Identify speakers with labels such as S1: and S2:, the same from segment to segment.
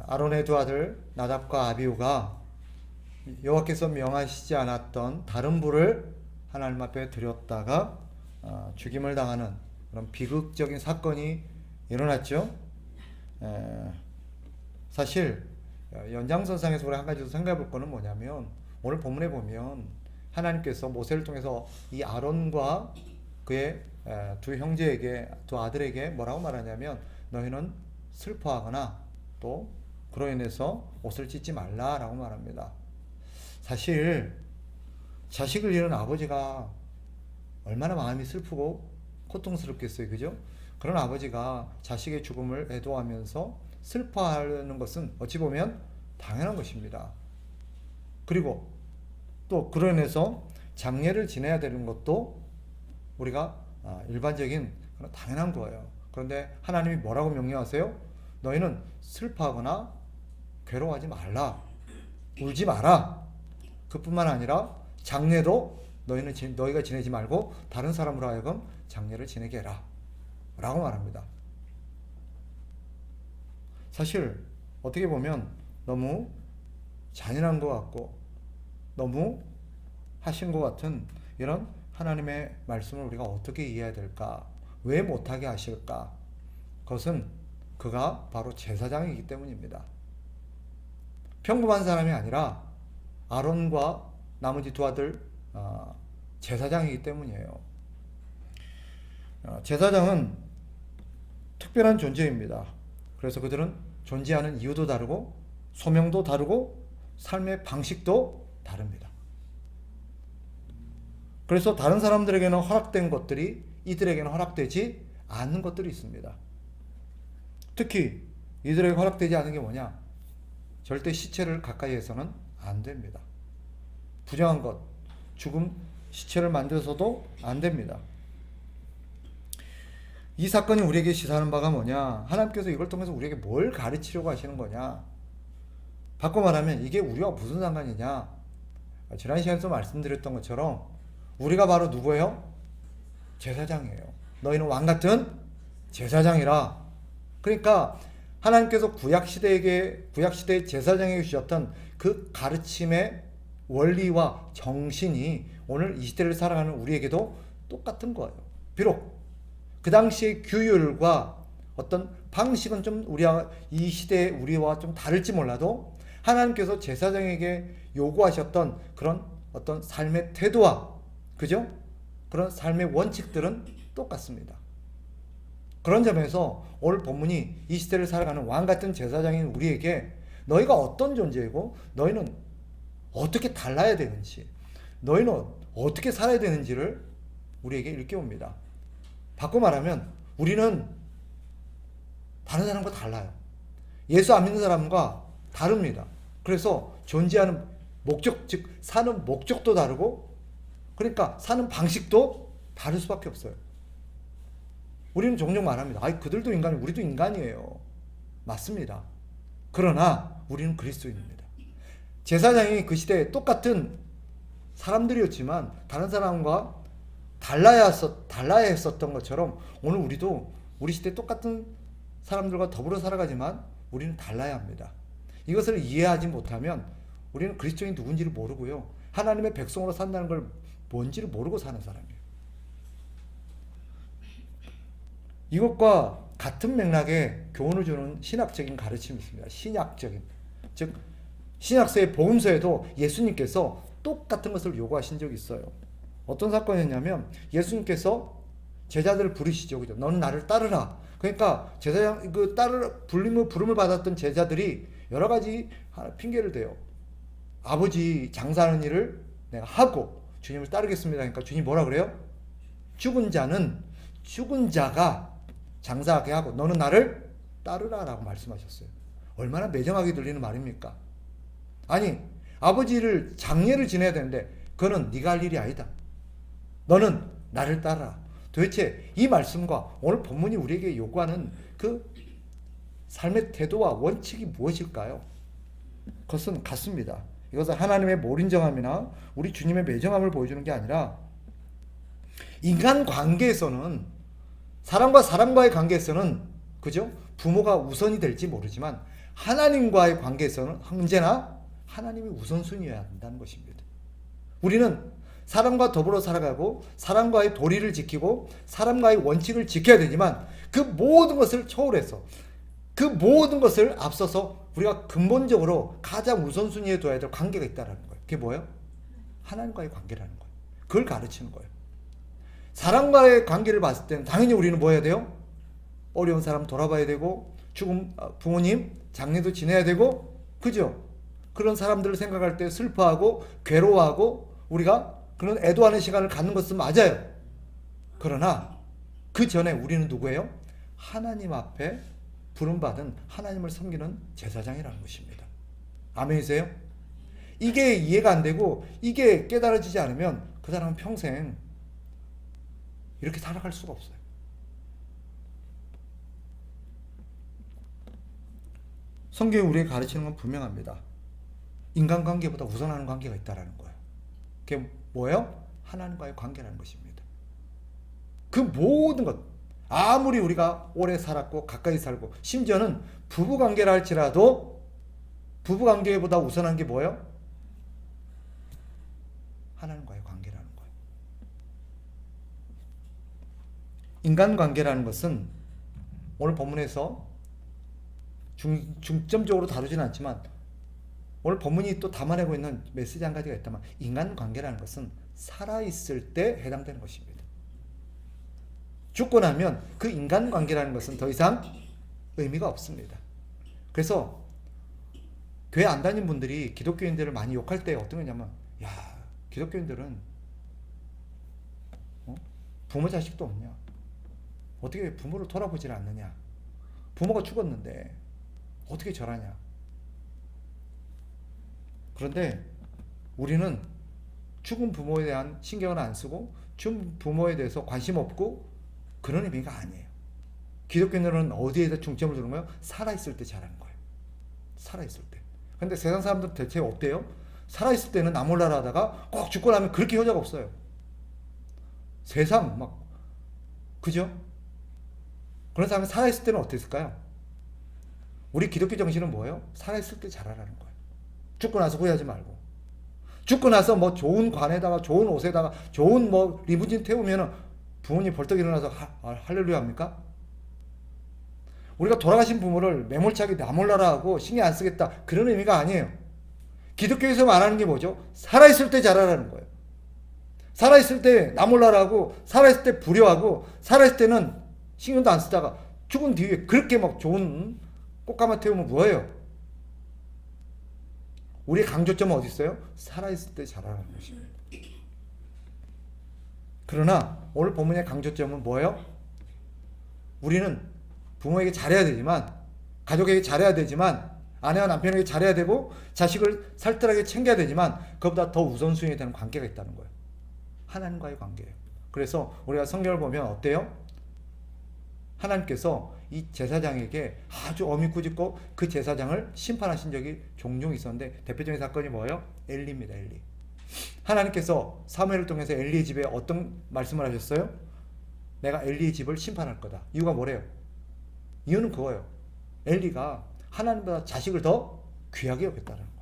S1: 아론의 두 아들 나답과 아비후가 여호와께서 명하시지 않았던 다른 불을 하나님 앞에 드렸다가 죽임을 당하는 그런 비극적인 사건이 일어났죠. 사실 연장선상에서 우리 한 가지 더 생각해 볼 거는 뭐냐면, 오늘 본문에 보면 하나님께서 모세를 통해서 이 아론과 그의 두 형제에게, 두 아들에게 뭐라고 말하냐면, 너희는 슬퍼하거나 또 그로 인해서 옷을 찢지 말라라고 말합니다. 사실 자식을 잃은 아버지가 얼마나 마음이 슬프고 고통스럽겠어요, 그죠? 그런 아버지가 자식의 죽음을 애도하면서 슬퍼하는 것은 어찌 보면 당연한 것입니다. 그리고 또 그로 인해서 장례를 지내야 되는 것도 우리가 일반적인 그런 당연한 거예요. 그런데 하나님이 뭐라고 명령하세요? 너희는 슬퍼하거나 괴로워하지 말라, 울지 마라. 그뿐만 아니라 장례도 너희가 지내지 말고 다른 사람으로 하여금 장례를 지내게 해라 라고 말합니다. 사실 어떻게 보면 너무 잔인한 것 같고 너무 하신 것 같은 이런 하나님의 말씀을 우리가 어떻게 이해해야 될까? 왜 못하게 하실까? 그것은 그가 바로 제사장이기 때문입니다. 평범한 사람이 아니라 아론과 나머지 두 아들 제사장이기 때문이에요. 제사장은 특별한 존재입니다. 그래서 그들은 존재하는 이유도 다르고 소명도 다르고 삶의 방식도 다릅니다. 그래서 다른 사람들에게는 허락된 것들이 이들에게는 허락되지 않는 것들이 있습니다. 특히 이들에게 허락되지 않은 게 뭐냐? 절대 시체를 가까이 해서는 안 됩니다. 부정한 것, 죽음, 시체를 만져서도 안 됩니다. 이 사건이 우리에게 시사하는 바가 뭐냐? 하나님께서 이걸 통해서 우리에게 뭘 가르치려고 하시는 거냐? 바꿔 말하면 이게 우리와 무슨 상관이냐? 지난 시간에서 말씀드렸던 것처럼 우리가 바로 누구예요? 제사장이에요. 너희는 왕같은 제사장이라. 그러니까 하나님께서 구약시대의 제사장에게 주셨던 그 가르침의 원리와 정신이 오늘 이 시대를 살아가는 우리에게도 똑같은 거예요. 비록 그 당시의 규율과 어떤 방식은 좀 이 시대의 우리와 좀 다를지 몰라도 하나님께서 제사장에게 요구하셨던 그런 어떤 삶의 태도와, 그죠? 그런 삶의 원칙들은 똑같습니다. 그런 점에서 오늘 본문이 이 시대를 살아가는 왕같은 제사장인 우리에게 너희가 어떤 존재이고 너희는 어떻게 달라야 되는지, 너희는 어떻게 살아야 되는지를 우리에게 일깨웁니다. 바꿔 말하면 우리는 다른 사람과 달라요. 예수 안 믿는 사람과 다릅니다. 그래서 존재하는 목적, 즉 사는 목적도 다르고, 그러니까 사는 방식도 다를 수밖에 없어요. 우리는 종종 말합니다. 그들도 인간이, 우리도 인간이에요. 맞습니다. 그러나 우리는 그리스도인입니다. 제사장이 그 시대에 똑같은 사람들이었지만 다른 사람과 달라야 했었던 것처럼 오늘 우리도 우리 시대 똑같은 사람들과 더불어 살아가지만 우리는 달라야 합니다. 이것을 이해하지 못하면 우리는 그리스도인이 누군지를 모르고요, 하나님의 백성으로 산다는 걸 뭔지를 모르고 사는 사람이에요. 이것과 같은 맥락의 교훈을 주는 신학적인 가르침이 있습니다. 신약적인, 즉 신약서의 복음서에도 예수님께서 똑같은 것을 요구하신 적이 있어요. 어떤 사건이었냐면 예수님께서 제자들을 부르시죠, 그죠? 너는 나를 따르라. 그러니까 제사장 부름을 받았던 제자들이 여러 가지 핑계를 대요. 아버지 장사하는 일을 내가 하고 주님을 따르겠습니다. 그러니까 주님 뭐라 그래요? 죽은 자가 장사하게 하고 너는 나를 따르라라고 말씀하셨어요. 얼마나 매정하게 들리는 말입니까? 아니, 아버지를 장례를 지내야 되는데 그거는 네가 할 일이 아니다. 너는 나를 따르라. 도대체 이 말씀과 오늘 본문이 우리에게 요구하는 그 삶의 태도와 원칙이 무엇일까요? 그것은 같습니다. 이것은 하나님의 몰인정함이나 우리 주님의 매정함을 보여주는 게 아니라, 인간 관계에서는, 사람과 사람과의 관계에서는, 그죠? 부모가 우선이 될지 모르지만 하나님과의 관계에서는 언제나 하나님이 우선순위여야 한다는 것입니다. 우리는 사람과 더불어 살아가고 사람과의 도리를 지키고 사람과의 원칙을 지켜야 되지만 그 모든 것을 초월해서 그 모든 것을 앞서서 우리가 근본적으로 가장 우선순위에 둬야 될 관계가 있다는 거예요. 그게 뭐예요? 하나님과의 관계라는 거예요. 그걸 가르치는 거예요. 사람과의 관계를 봤을 때는 당연히 우리는 뭐 해야 돼요? 어려운 사람 돌아봐야 되고 죽은 부모님 장례도 지내야 되고, 그죠? 그런 사람들을 생각할 때 슬퍼하고 괴로워하고 우리가 그런 애도하는 시간을 갖는 것은 맞아요. 그러나 그 전에 우리는 누구예요? 하나님 앞에 부름받은 하나님을 섬기는 제사장이라는 것입니다. 아멘이세요? 이게 이해가 안 되고 이게 깨달아지지 않으면 그 사람은 평생 이렇게 살아갈 수가 없어요. 성경이 우리에게 가르치는 건 분명합니다. 인간관계보다 우선하는 관계가 있다는 거예요. 그게 뭐예요? 하나님과의 관계라는 것입니다. 그 모든 것, 아무리 우리가 오래 살았고 가까이 살고 심지어는 부부관계라 할지라도 부부관계보다 우선한 게 뭐예요? 하나님과의 관계라는 거예요. 인간관계라는 것은 오늘 본문에서 중점적으로 다루지는 않지만 오늘 본문이 또 담아내고 있는 메시지 한 가지가 있다면 인간관계라는 것은 살아있을 때 해당되는 것입니다. 죽고 나면 그 인간관계라는 것은 더 이상 의미가 없습니다. 그래서 교회 안 다닌 분들이 기독교인들을 많이 욕할 때 어떤 거냐면, 야, 기독교인들은 부모 자식도 없냐? 어떻게 부모를 돌아보질 않느냐? 부모가 죽었는데 어떻게 절하냐? 그런데 우리는 죽은 부모에 대한 신경은 안 쓰고 죽은 부모에 대해서 관심 없고 그런 의미가 아니에요. 기독교인들은 어디에다 중점을 두는 거예요? 살아있을 때 잘하는 거예요. 살아있을 때. 근데 세상 사람들은 대체 어때요? 살아있을 때는 나 몰라라 하다가 꼭 죽고 나면 그렇게 효자가 없어요. 세상 막, 그죠? 그런 사람이 살아있을 때는 어땠을까요? 우리 기독교 정신은 뭐예요? 살아있을 때 잘하라는 거예요. 죽고 나서 후회하지 말고. 죽고 나서 뭐 좋은 관에다가 좋은 옷에다가 좋은 뭐 리무진 태우면은 부모님 벌떡 일어나서 할렐루야 합니까? 우리가 돌아가신 부모를 매몰차게 나 몰라라 하고 신경 안 쓰겠다, 그런 의미가 아니에요. 기독교에서 말하는 게 뭐죠? 살아있을 때 잘하라는 거예요. 살아있을 때 나 몰라라 하고 살아있을 때 불효하고 살아있을 때는 신경도 안 쓰다가 죽은 뒤에 그렇게 막 좋은 꽃가마 태우면 뭐예요? 우리의 강조점은 어디 있어요? 살아있을 때 잘하라는 것입니다. 그러나 오늘 본문의 강조점은 뭐예요? 우리는 부모에게 잘해야 되지만, 가족에게 잘해야 되지만, 아내와 남편에게 잘해야 되고 자식을 살뜰하게 챙겨야 되지만 그것보다 더 우선순위에 되는 관계가 있다는 거예요. 하나님과의 관계예요. 그래서 우리가 성경을 보면 어때요? 하나님께서 이 제사장에게 아주 어미꾸짖고 그 제사장을 심판하신 적이 종종 있었는데 대표적인 사건이 뭐예요? 엘리입니다. 엘리. 하나님께서 사무엘을 통해서 엘리의 집에 어떤 말씀을 하셨어요? 내가 엘리의 집을 심판할 거다. 이유가 뭐래요? 이유는 그거예요. 엘리가 하나님보다 자식을 더 귀하게 여겼다는 거예요.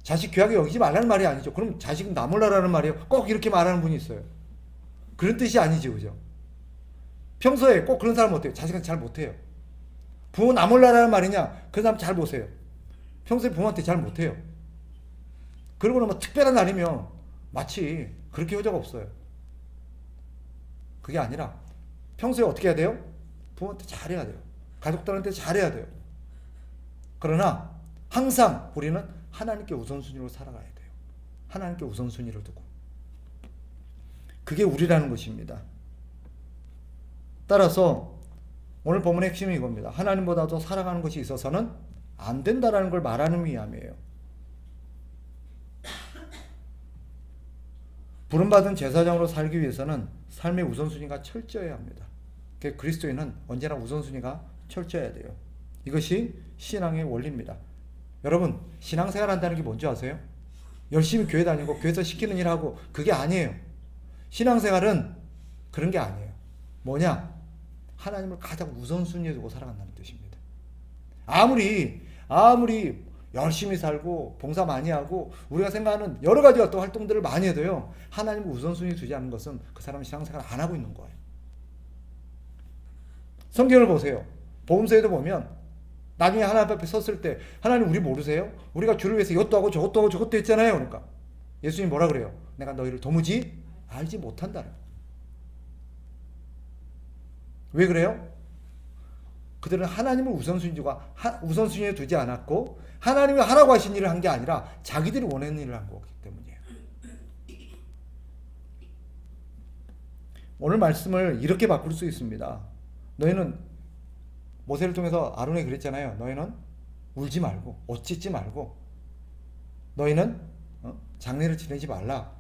S1: 자식 귀하게 여기지 말라는 말이 아니죠. 그럼 자식은 나 몰라라는 말이에요. 꼭 이렇게 말하는 분이 있어요. 그런 뜻이 아니죠, 그죠? 평소에 꼭 그런 사람 어때요? 자식은 잘 못해요. 부모 나 몰라라는 말이냐? 그 사람 잘 보세요. 평소에 부모한테 잘 못해요. 그러고는 뭐 특별한 날이면 마치 그렇게 효자가 없어요. 그게 아니라 평소에 어떻게 해야 돼요? 부모한테 잘해야 돼요. 가족들한테 잘해야 돼요. 그러나 항상 우리는 하나님께 우선순위로 살아가야 돼요. 하나님께 우선순위를 두고. 그게 우리라는 것입니다. 따라서 오늘 본문의 핵심이 이겁니다. 하나님보다도 살아가는 것이 있어서는 안 된다라는 걸 말하는 위함이에요. 부름받은 제사장으로 살기 위해서는 삶의 우선순위가 철저해야 합니다. 그리스도인은 언제나 우선순위가 철저해야 돼요. 이것이 신앙의 원리입니다. 여러분, 신앙생활 한다는 게 뭔지 아세요? 열심히 교회 다니고 교회에서 시키는 일 하고 그게 아니에요. 신앙생활은 그런 게 아니에요. 뭐냐? 하나님을 가장 우선순위에 두고 살아간다는 뜻입니다. 아무리 열심히 살고 봉사 많이 하고 우리가 생각하는 여러 가지 어떤 활동들을 많이 해도요, 하나님을 우선순위에 두지 않는 것은 그 사람은 신앙생활을 안 하고 있는 거예요. 성경을 보세요. 복음서에도 보면 나중에 하나님 앞에 섰을 때 하나님 우리 모르세요? 우리가 주를 위해서 이것도 하고 저것도 했잖아요. 그러니까 예수님이 뭐라 그래요? 내가 너희를 도무지 알지 못한다. 왜 그래요? 그들은 하나님을 우선순위에 두지 않았고 하나님이 하라고 하신 일을 한 게 아니라 자기들이 원하는 일을 한 거기 때문이에요. 오늘 말씀을 이렇게 바꿀 수 있습니다. 너희는 모세를 통해서 아론에게 그랬잖아요. 너희는 울지 말고 어찌지 말고 너희는 장례를 지내지 말라.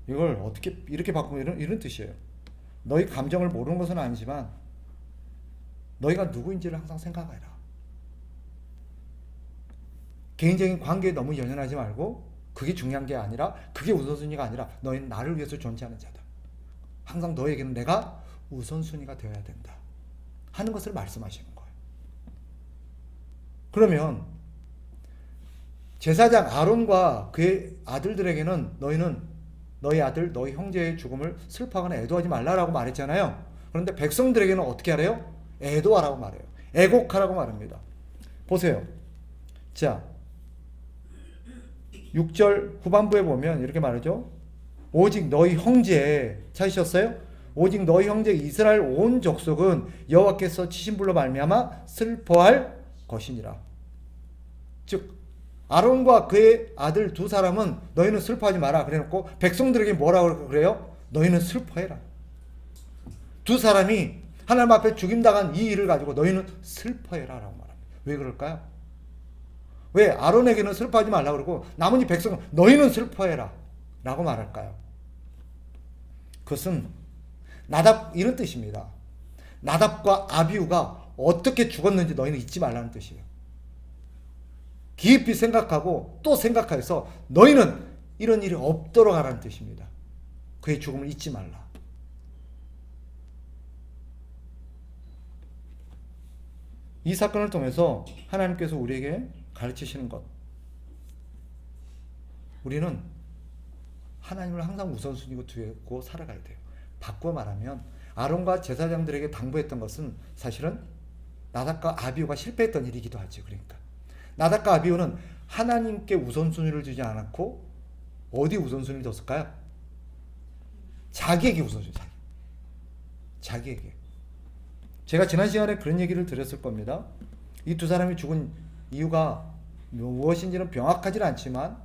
S1: 이걸 어떻게 이렇게 바꾸면 이런 뜻이에요. 너희 감정을 모르는 것은 아니지만 너희가 누구인지를 항상 생각해라. 개인적인 관계에 너무 연연하지 말고 그게 중요한 게 아니라 그게 우선순위가 아니라 너희는 나를 위해서 존재하는 자다. 항상 너에게는 내가 우선순위가 되어야 된다 하는 것을 말씀하시는 거예요. 그러면 제사장 아론과 그의 아들들에게는 너희는 너희 아들, 너희 형제의 죽음을 슬퍼하거나 애도하지 말라라고 말했잖아요. 그런데 백성들에게는 어떻게 하래요? 애도하라고 말해요. 애곡하라고 말합니다. 보세요. 자, 6절 후반부에 보면 이렇게 말하죠. 오직 너희 형제, 찾으셨어요? 오직 너희 형제 이스라엘 온 족속은 여호와께서 치신 불로 말미암아 슬퍼할 것이니라. 즉 아론과 그의 아들 두 사람은 너희는 슬퍼하지 마라 그래놓고 백성들에게 뭐라고 그래요? 너희는 슬퍼해라. 두 사람이 하나님 앞에 죽임당한 이 일을 가지고 너희는 슬퍼해라 라고 말합니다. 왜 그럴까요? 왜 아론에게는 슬퍼하지 말라고 그러고 나머지 백성은 너희는 슬퍼해라 라고 말할까요? 그것은 이런 뜻입니다. 나답과 아비후가 어떻게 죽었는지 너희는 잊지 말라는 뜻이에요. 깊이 생각하고 또 생각해서 너희는 이런 일이 없도록 하라는 뜻입니다. 그의 죽음을 잊지 말라. 이 사건을 통해서 하나님께서 우리에게 가르치시는 것, 우리는 하나님을 항상 우선순위로 두고 살아가야 돼요. 바꿔 말하면 아론과 제사장들에게 당부했던 것은 사실은 나답과 아비후가 실패했던 일이기도 하죠. 그러니까 나답과 아비후는 하나님께 우선순위를 주지 않았고 어디 우선순위를 뒀을까요? 자기에게 우선순위. 자기에게. 제가 지난 시간에 그런 얘기를 드렸을 겁니다. 이 두 사람이 죽은 이유가 무엇인지는 명확하지는 않지만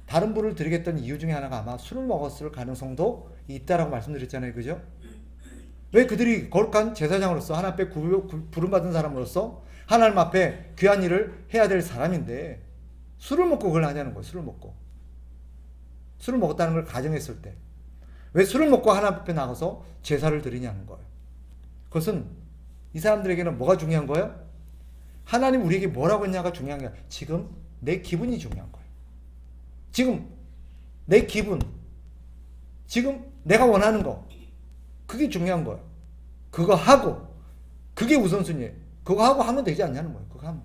S1: 다른 분을 드리겠다는 이유 중에 하나가 아마 술을 먹었을 가능성도 있다라고 말씀드렸잖아요. 그죠? 왜 그들이 거룩한 제사장으로서 하나님 앞에 부름받은 사람으로서 하나님 앞에 귀한 일을 해야 될 사람인데 술을 먹고 그걸 하냐는 거예요. 술을 먹었다는 걸 가정했을 때 왜 술을 먹고 하나님 앞에 나가서 제사를 드리냐는 거예요. 그것은 이 사람들에게는 뭐가 중요한 거예요? 하나님 우리에게 뭐라고 했냐가 중요한 게 아니라 지금 내 기분이 중요한 거예요. 지금 내 기분, 지금 내가 원하는 거, 그게 중요한 거예요. 그거 하고, 그게 우선순위예요. 그거 하고 하면 되지 않냐는 거예요. 그거 하면.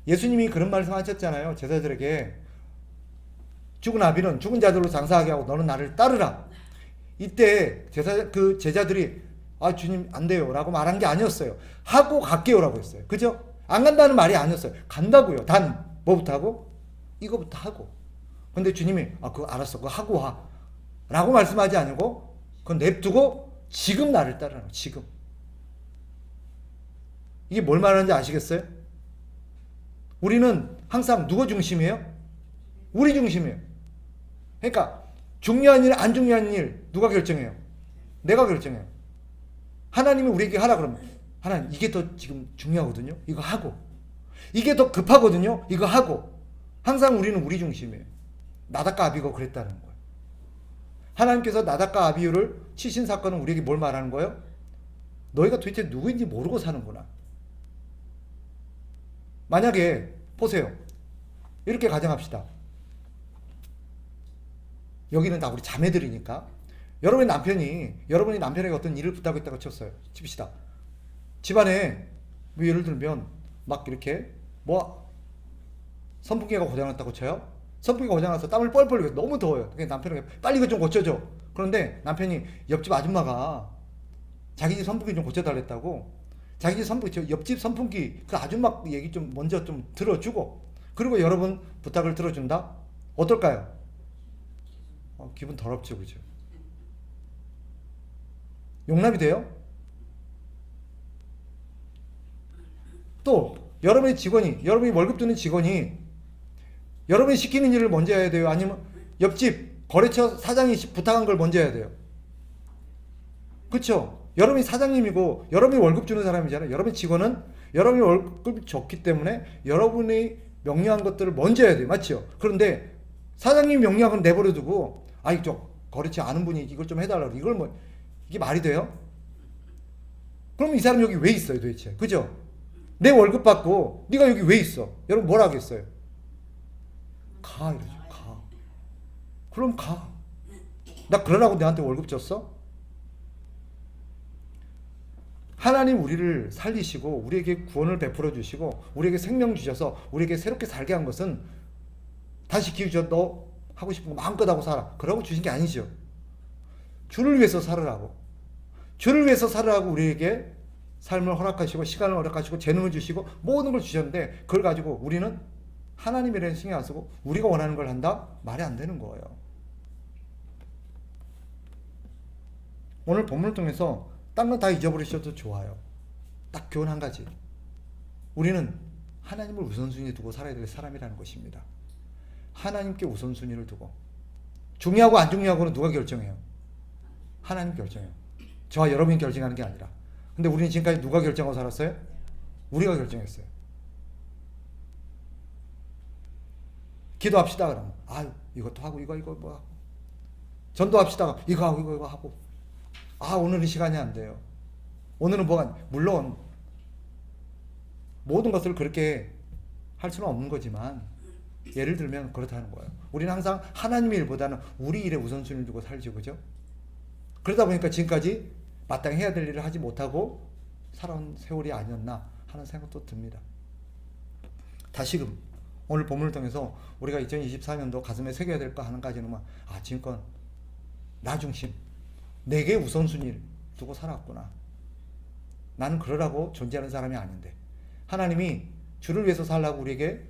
S1: 예수님이 그런 말씀 하셨잖아요. 제자들에게 죽은 아비는 죽은 자들로 장사하게 하고 너는 나를 따르라. 이때 그 제자들이 아 주님 안 돼요 라고 말한 게 아니었어요. 하고 갈게요 라고 했어요. 그죠? 안 간다는 말이 아니었어요. 간다고요. 단 뭐부터 하고? 이거부터 하고. 근데 주님이 그거 알았어. 그거 하고 와 라고 말씀하지 않고 그건 냅두고 지금 나를 따르라. 지금. 이게 뭘 말하는지 아시겠어요? 우리는 항상 누구 중심이에요? 우리 중심이에요. 그러니까 중요한 일, 안 중요한 일 누가 결정해요? 내가 결정해요. 하나님이 우리에게 하라 그러면 하나님 이게 더 지금 중요하거든요. 이거 하고. 이게 더 급하거든요. 이거 하고. 항상 우리는 우리 중심이에요. 나답과 아비후가 그랬다는 거예요. 하나님께서 나답과 아비후를 치신 사건은 우리에게 뭘 말하는 거예요? 너희가 도대체 누구인지 모르고 사는구나. 만약에 보세요. 이렇게 가정합시다. 여기는 다 우리 자매들이니까 여러분이 남편에게 어떤 일을 부탁했다고 쳤어요. 칩시다. 집안에 뭐 예를 들면 막 이렇게 뭐 선풍기가 고장났다고 쳐요. 선풍기가 고장나서 땀을 뻘뻘 흘려요. 너무 더워요. 그래서 남편에게 빨리 이거 좀 고쳐줘. 그런데 남편이 옆집 아줌마가 자기 집 선풍기 좀 고쳐달랬다고 자기 집 선풍기, 옆집 선풍기 그 아줌마 얘기 좀 먼저 좀 들어주고 그리고 여러분 부탁을 들어준다? 어떨까요? 기분 더럽죠, 그죠? 용납이 돼요? 또 여러분이 월급 주는 직원이 여러분이 시키는 일을 먼저 해야 돼요? 아니면 옆집 거래처 사장이 부탁한 걸 먼저 해야 돼요? 그쵸? 여러분이 사장님이고 여러분이 월급 주는 사람이잖아요. 여러분의 직원은 여러분이 월급을 줬기 때문에 여러분이 명령한 것들을 먼저 해야 돼요. 맞죠? 그런데 사장님이 명령한 건 내버려 두고 아이 저 거래처 아는 분이 이걸 좀 해달라고 이걸 뭐 이게 말이 돼요? 그럼 이 사람 여기 왜 있어요 도대체? 그죠? 내 월급 받고 네가 여기 왜 있어? 여러분 뭐라 하겠어요? 가 이러죠. 가. 그럼 가. 나 그러라고 내한테 월급 줬어? 하나님 우리를 살리시고 우리에게 구원을 베풀어 주시고 우리에게 생명 주셔서 우리에게 새롭게 살게 한 것은 다시 기회 줘. 너 하고 싶은 거 마음껏 하고 살아. 그러고 주신 게 아니죠. 주를 위해서 살으라고. 주를 위해서 살으라고 우리에게 삶을 허락하시고 시간을 허락하시고 재능을 주시고 모든 걸 주셨는데 그걸 가지고 우리는 하나님이라는 신경 안 쓰고 우리가 원하는 걸 한다? 말이 안 되는 거예요. 오늘 본문을 통해서 딴 건 다 잊어버리셔도 좋아요. 딱 교훈 한 가지. 우리는 하나님을 우선순위에 두고 살아야 될 사람이라는 것입니다. 하나님께 우선순위를 두고 중요하고 안 중요하고는 누가 결정해요? 하나님 결정해요. 저와 여러분이 결정하는 게 아니라. 근데 우리는 지금까지 누가 결정하고 살았어요? 우리가 결정했어요. 기도합시다 그러면 이것도 하고 이거 뭐 하고 전도합시다 이거 하고 이거 하고 오늘은 시간이 안 돼요. 오늘은 물론 모든 것을 그렇게 할 수는 없는 거지만 예를 들면 그렇다는 거예요. 우리는 항상 하나님의 일보다는 우리 일에 우선순위를 두고 살죠. 그죠? 그러다 보니까 지금까지 마땅히 해야 될 일을 하지 못하고 살아온 세월이 아니었나 하는 생각도 듭니다. 다시금 오늘 본문을 통해서 우리가 2024년도 가슴에 새겨야 될 거 한 가지는 지금껏 나 중심 내게 우선순위를 두고 살았구나. 나는 그러라고 존재하는 사람이 아닌데 하나님이 주를 위해서 살라고 우리에게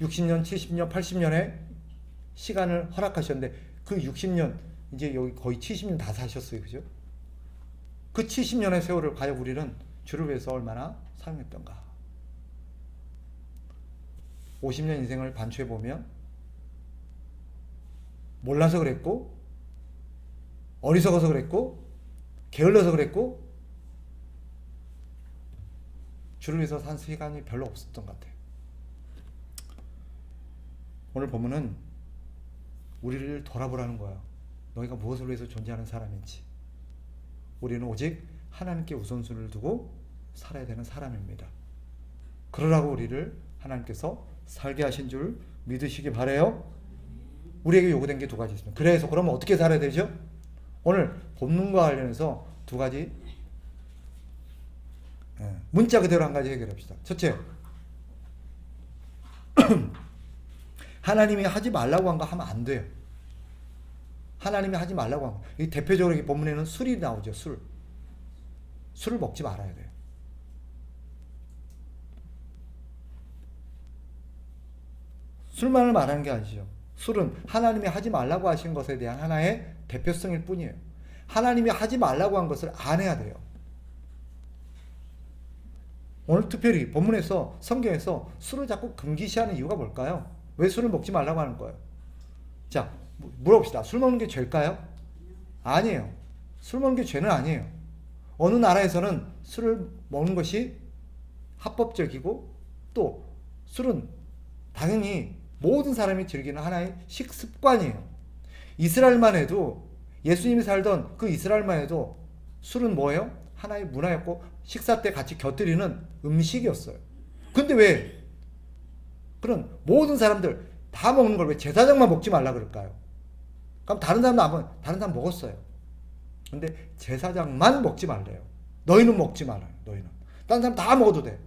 S1: 60년, 70년, 80년의 시간을 허락하셨는데 그 60년 이제 여기 거의 70년 다 사셨어요. 그죠? 그 70년의 세월을 과연 우리는 주를 위해서 얼마나 사용했던가. 50년 인생을 반추해 보면 몰라서 그랬고 어리석어서 그랬고 게을러서 그랬고 주를 위해서 산 시간이 별로 없었던 것 같아요. 오늘 본문은 우리를 돌아보라는 거예요. 너희가 무엇을 위해서 존재하는 사람인지. 우리는 오직 하나님께 우선순위를 두고 살아야 되는 사람입니다. 그러라고 우리를 하나님께서 살게 하신 줄 믿으시기 바라요. 우리에게 요구된 게 두 가지 있습니다. 그래서 그러면 어떻게 살아야 되죠? 오늘 본문과 관련해서 두 가지 문자 그대로 한 가지 해결합시다. 첫째, 하나님이 하지 말라고 한 거 하면 안 돼요. 하나님이 하지 말라고 한 거. 이 대표적으로 이 본문에는 술이 나오죠. 술을 먹지 말아야 돼요. 술만을 말하는 게 아니죠. 술은 하나님이 하지 말라고 하신 것에 대한 하나의 대표성일 뿐이에요. 하나님이 하지 말라고 한 것을 안 해야 돼요. 오늘 특별히 본문에서 성경에서 술을 자꾸 금기시하는 이유가 뭘까요? 왜 술을 먹지 말라고 하는 거예요? 자, 물어봅시다. 술 먹는 게 죄일까요? 아니에요. 술 먹는 게 죄는 아니에요. 어느 나라에서는 술을 먹는 것이 합법적이고 또 술은 당연히 모든 사람이 즐기는 하나의 식습관이에요. 이스라엘만 해도 예수님이 살던 그 이스라엘만 해도 술은 뭐예요? 하나의 문화였고 식사 때 같이 곁들이는 음식이었어요. 근데 왜 그런 모든 사람들 다 먹는 걸 왜 제사장만 먹지 말라 그럴까요? 그럼 다른 사람 먹었어요. 근데 제사장만 먹지 말래요. 너희는 먹지 말아요. 너희는. 다른 사람 다 먹어도 돼.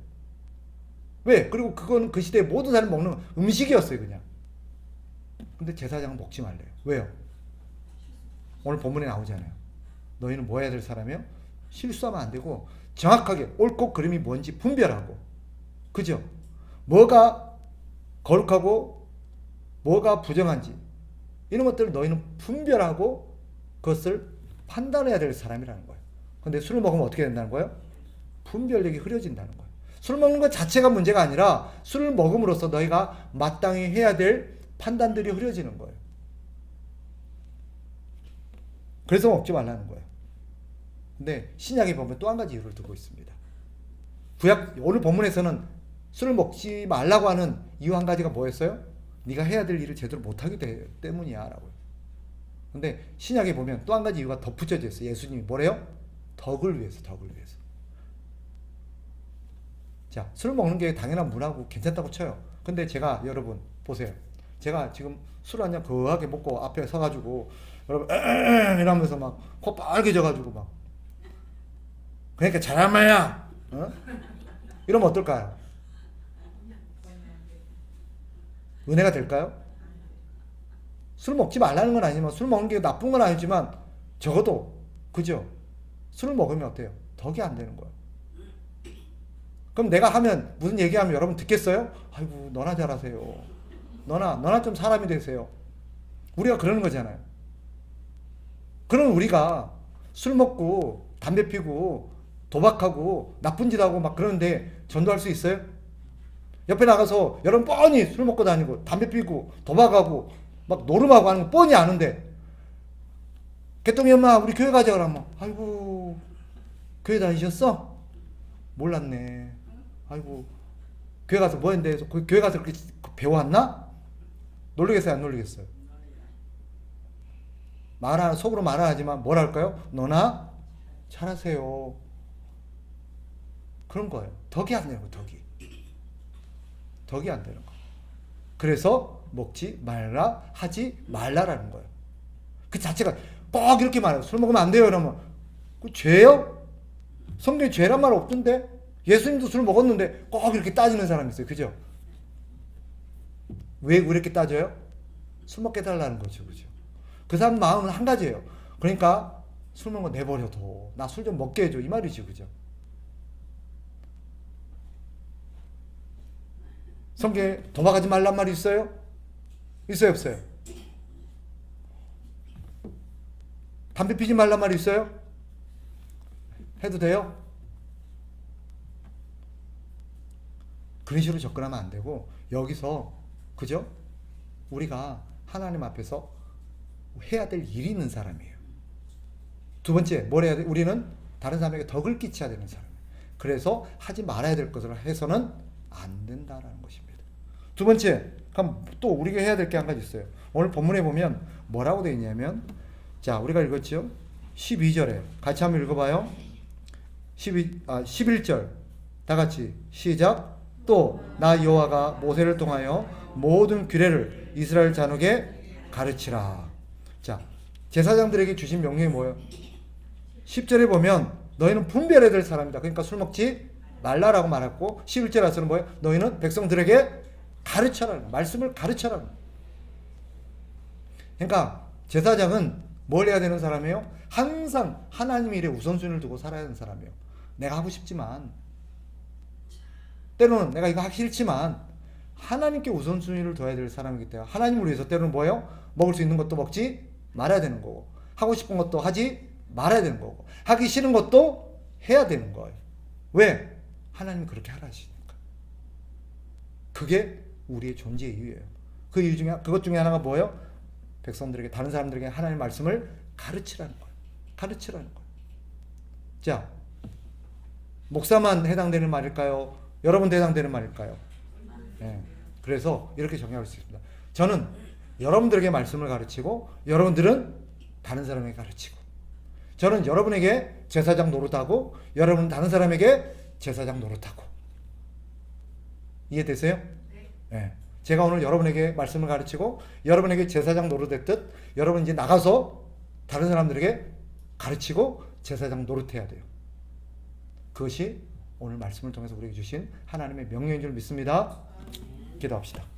S1: 왜? 그리고 그건 그 시대에 모든 사람이 먹는 음식이었어요, 그냥. 근데 제사장은 먹지 말래요. 왜요? 오늘 본문에 나오잖아요. 너희는 뭐 해야 될 사람이요? 실수하면 안 되고 정확하게 옳고 그름이 뭔지 분별하고, 그죠? 뭐가 거룩하고 뭐가 부정한지 이런 것들을 너희는 분별하고 그것을 판단해야 될 사람이라는 거예요. 근데 술을 먹으면 어떻게 된다는 거예요? 분별력이 흐려진다는 거예요. 술 먹는 것 자체가 문제가 아니라 술을 먹음으로써 너희가 마땅히 해야 될 판단들이 흐려지는 거예요. 그래서 먹지 말라는 거예요. 근데 신약에 보면 또 한 가지 이유를 두고 있습니다. 오늘 본문에서는 술을 먹지 말라고 하는 이유 한 가지가 뭐였어요? 네가 해야 될 일을 제대로 못하기 때문이야 라고요. 근데 신약에 보면 또 한 가지 이유가 덧붙여져 있어요. 예수님이 뭐래요? 덕을 위해서. 자, 술 먹는 게 당연한 문화고 괜찮다고 쳐요. 근데 제가 여러분 보세요. 제가 지금 술 한 잔 거하게 먹고 앞에 서가지고 여러분 이러면서 막 코 빨개져가지고 막 그러니까 잘한 말이야. 어? 이러면 어떨까요? 은혜가 될까요? 술 먹지 말라는 건 아니지만 술 먹는 게 나쁜 건 아니지만 적어도 그죠? 술을 먹으면 어때요? 덕이 안 되는 거예요. 그럼 내가 하면 무슨 얘기하면 여러분 듣겠어요? 아이고 너나 잘하세요. 너나 좀 사람이 되세요. 우리가 그러는 거잖아요. 그럼 우리가 술 먹고 담배 피고 도박하고 나쁜 짓 하고 막 그러는데 전도할 수 있어요? 옆에 나가서 여러분 뻔히 술 먹고 다니고 담배 피고 도박하고 막 노름하고 하는 거 뻔히 아는데 개똥이 엄마 우리 교회 가자 그러면 아이고 교회 다니셨어? 몰랐네. 아이고 교회 가서 뭐 했는데 교회 가서 그렇게 배워왔나? 놀리겠어요 안 놀리겠어요? 속으로 말하지만 뭘 할까요? 너나 잘하세요. 그런 거예요. 덕이 안 되는 거예요. 덕이 안 되는 거예요. 그래서 먹지 말라 하지 말라라는 거예요. 그 자체가 꼭 이렇게 말해요. 술 먹으면 안 돼요 이러면 그 죄요? 성경에 죄란 말 없던데? 예수님도 술 먹었는데 꼭 이렇게 따지는 사람이 있어요. 그죠? 왜 이렇게 따져요? 술 먹게 해달라는 거죠. 그죠? 그 사람 마음은 한 가지예요. 그러니까 술 먹는 거 내버려둬. 나 술 좀 먹게 해줘. 이 말이죠. 그죠? 성경에 도박하지 말란 말이 있어요? 있어요? 없어요? 담배 피지 말란 말이 있어요? 해도 돼요? 그런 식으로 접근하면 안 되고 여기서 그죠? 우리가 하나님 앞에서 해야 될 일이 있는 사람이에요. 두 번째 뭘 해야 돼? 우리는 다른 사람에게 덕을 끼쳐야 되는 사람이에요. 그래서 하지 말아야 될 것을 해서는 안 된다라는 것입니다. 두 번째, 그럼 또 우리가 해야 될 게 한 가지 있어요. 오늘 본문에 보면 뭐라고 되어 있냐면 자 우리가 읽었죠? 12절에 같이 한번 읽어봐요. 11절 다 같이 시작. 또 나 여호와가 모세를 통하여 모든 규례를 이스라엘 자손에게 가르치라. 자 제사장들에게 주신 명령이 뭐예요? 10절에 보면 너희는 분별해야 될 사람이다. 그러니까 술 먹지 말라라고 말했고 11절에 와서는 뭐예요? 너희는 백성들에게 가르쳐라. 말씀을 가르쳐라. 그러니까 제사장은 뭘 해야 되는 사람이에요? 항상 하나님의 일에 우선순위를 두고 살아야 하는 사람이에요. 내가 하고 싶지만 때로는 내가 이거 하기 싫지만 하나님께 우선순위를 둬야 될 사람이기 때문에 하나님을 위해서 때로는 뭐예요? 먹을 수 있는 것도 먹지 말아야 되는 거고 하고 싶은 것도 하지 말아야 되는 거고 하기 싫은 것도 해야 되는 거예요. 왜? 하나님이 그렇게 하라 하시니까. 그게 우리의 존재의 이유예요. 그 이유 중에 그것 중에 하나가 뭐예요? 백성들에게 다른 사람들에게 하나님의 말씀을 가르치라는 거예요. 가르치라는 거예요. 자, 목사만 해당되는 말일까요? 여러분도 해당되는 말일까요? 네. 그래서 이렇게 정리할 수 있습니다. 저는 여러분들에게 말씀을 가르치고 여러분들은 다른 사람에게 가르치고 저는 여러분에게 제사장 노릇하고 여러분은 다른 사람에게 제사장 노릇하고 이해되세요? 네. 제가 오늘 여러분에게 말씀을 가르치고 여러분에게 제사장 노릇했듯 여러분 이제 나가서 다른 사람들에게 가르치고 제사장 노릇해야 돼요. 그것이 오늘 말씀을 통해서 우리에게 주신 하나님의 명령인 줄 믿습니다. 기도합시다.